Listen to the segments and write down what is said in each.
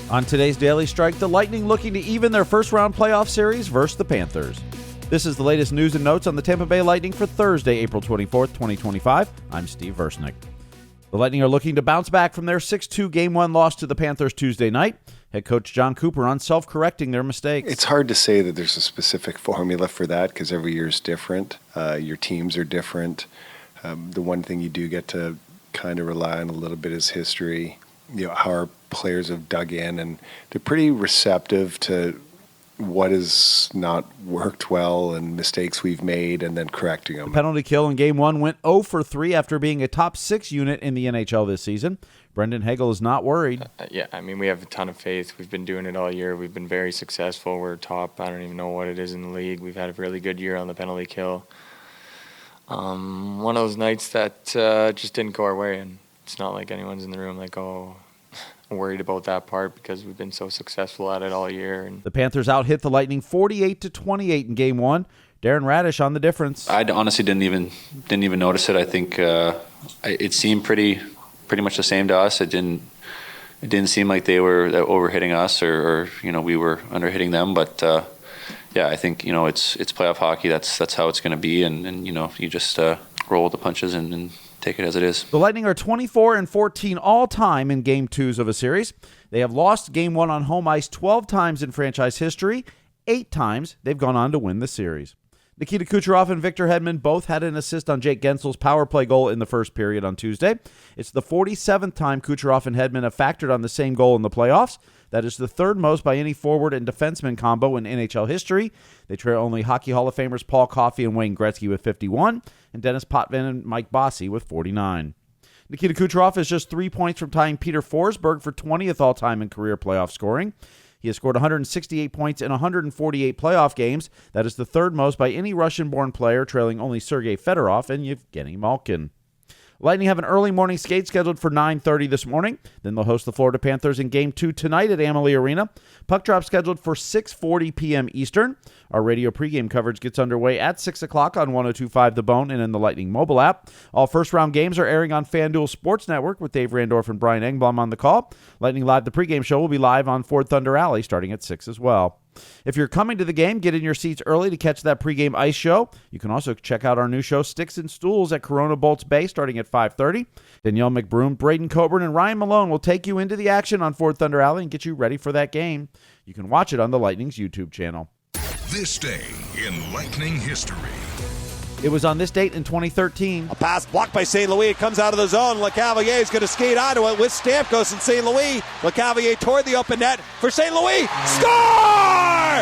On today's Daily Strike, the Lightning looking to even their first-round playoff series versus the Panthers. This is the latest news and notes on the Tampa Bay Lightning for Thursday, April 24th, 2025. I'm Steve Versnick. The Lightning are looking to bounce back from their 6-2 Game 1 loss to the Panthers Tuesday night. Head coach John Cooper on self-correcting their mistakes. It's hard to say that there's a specific formula for that because every year is different. Your teams are different. The one thing you do get to kind of rely on a little bit is history. How our players have dug in, and they're pretty receptive to what has not worked well and mistakes we've made and then correcting them. The penalty kill in Game 1 went 0 for 3 after being a top 6 unit in the NHL this season. Brendan Hagel is not worried. We have a ton of faith. We've been doing it all year. We've been very successful. We're top. I don't even know what it is in the league. We've had a really good year on the penalty kill. One of those nights that just didn't go our way, and it's not like anyone's in the room like, worried about that part because we've been so successful at it all year. And the Panthers out-hit the Lightning 48-28 in Game 1. Darren Radish on the difference. I honestly didn't even notice it. I think it seemed pretty much the same to us. It didn't seem like they were overhitting us or we were underhitting them. But I think it's playoff hockey. That's how it's going to be, and you just roll with the punches and take it as it is. The Lightning are 24-14 all-time in Game 2s of a series. They have lost Game 1 on home ice 12 times in franchise history. 8 times they've gone on to win the series. Nikita Kucherov and Victor Hedman both had an assist on Jake Gensel's power play goal in the first period on Tuesday. It's the 47th time Kucherov and Hedman have factored on the same goal in the playoffs. That is the third most by any forward and defenseman combo in NHL history. They trail only Hockey Hall of Famers Paul Coffey and Wayne Gretzky with 51, and Dennis Potvin and Mike Bossy with 49. Nikita Kucherov is just 3 points from tying Peter Forsberg for 20th all-time in career playoff scoring. He has scored 168 points in 148 playoff games. That is the third most by any Russian-born player, trailing only Sergei Fedorov and Yevgeny Malkin. Lightning have an early morning skate scheduled for 9:30 this morning. Then they'll host the Florida Panthers in Game 2 tonight at Amalie Arena. Puck drop scheduled for 6:40 p.m. Eastern. Our radio pregame coverage gets underway at 6 o'clock on 102.5 The Bone and in the Lightning mobile app. All first-round games are airing on FanDuel Sports Network with Dave Randorf and Brian Engblom on the call. Lightning Live, the pregame show, will be live on Ford Thunder Alley starting at 6 as well. If you're coming to the game, get in your seats early to catch that pregame ice show. You can also check out our new show, Sticks and Stools, at Corona Bolts Bay, starting at 5:30. Danielle McBroom, Braden Coburn, and Ryan Malone will take you into the action on Ford Thunder Alley and get you ready for that game. You can watch it on the Lightning's YouTube channel. This day in Lightning history. It was on this date in 2013. A pass blocked by St. Louis. It comes out of the zone. LeCavalier is going to skate onto it with Stamkos and St. Louis. LeCavalier toward the open net for St. Louis. Score!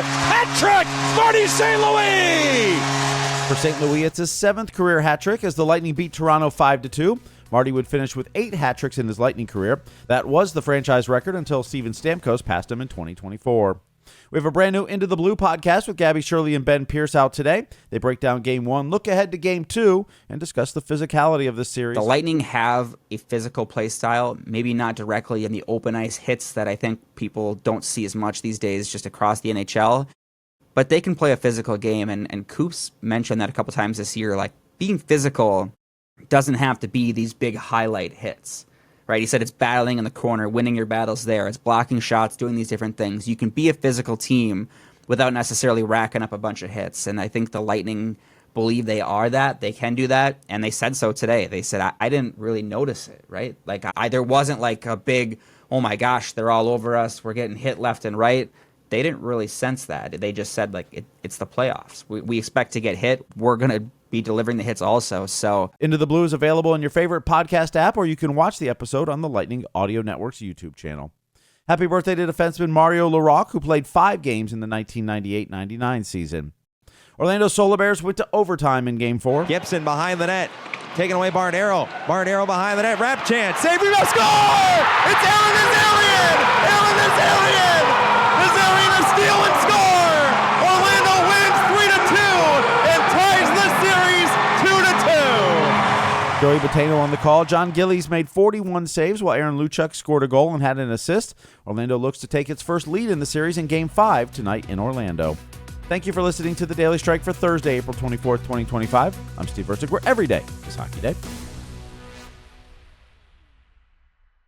Hat trick! Marty St. Louis! For St. Louis, it's his 7th career hat trick as the Lightning beat Toronto 5-2. Marty would finish with 8 hat tricks in his Lightning career. That was the franchise record until Steven Stamkos passed him in 2024. We have a brand new Into the Blue podcast with Gabby Shirley and Ben Pierce out today. They break down Game 1, look ahead to Game 2, and discuss the physicality of this series. The Lightning have a physical play style, maybe not directly in the open ice hits that I think people don't see as much these days just across the NHL, but they can play a physical game, and Coops mentioned that a couple times this year, like being physical doesn't have to be these big highlight hits. Right, he said it's battling in the corner, winning your battles there. It's blocking shots, doing these different things. You can be a physical team without necessarily racking up a bunch of hits. And I think the Lightning believe they are that. They can do that. And they said so today. They said, I didn't really notice it, right? Like, there wasn't like a big, oh my gosh, they're all over us. We're getting hit left and right. They didn't really sense that. They just said, like, it's the playoffs. We expect to get hit. We're going to be delivering the hits also. So Into the Blue is available in your favorite podcast app, or you can watch the episode on the Lightning Audio Network's YouTube channel. Happy birthday to defenseman Mario Larocque, who played 5 games in the 1998-99 season. Orlando Solar Bears went to overtime in Game 4. Gibson behind the net. Taking away Barnero. Barnero behind the net. Wrap chance. Save, rebound, score! It's Aaron Nazarian! Aaron Nazarian! Nazarian a steal and score! Orlando wins 3-2 and ties the series 2-2. Joey Bottano on the call. John Gillies made 41 saves while Aaron Luchuk scored a goal and had an assist. Orlando looks to take its first lead in the series in Game 5 tonight in Orlando. Thank you for listening to the Daily Strike for Thursday, April 24th, 2025. I'm Steve Versnick, where every day is hockey day.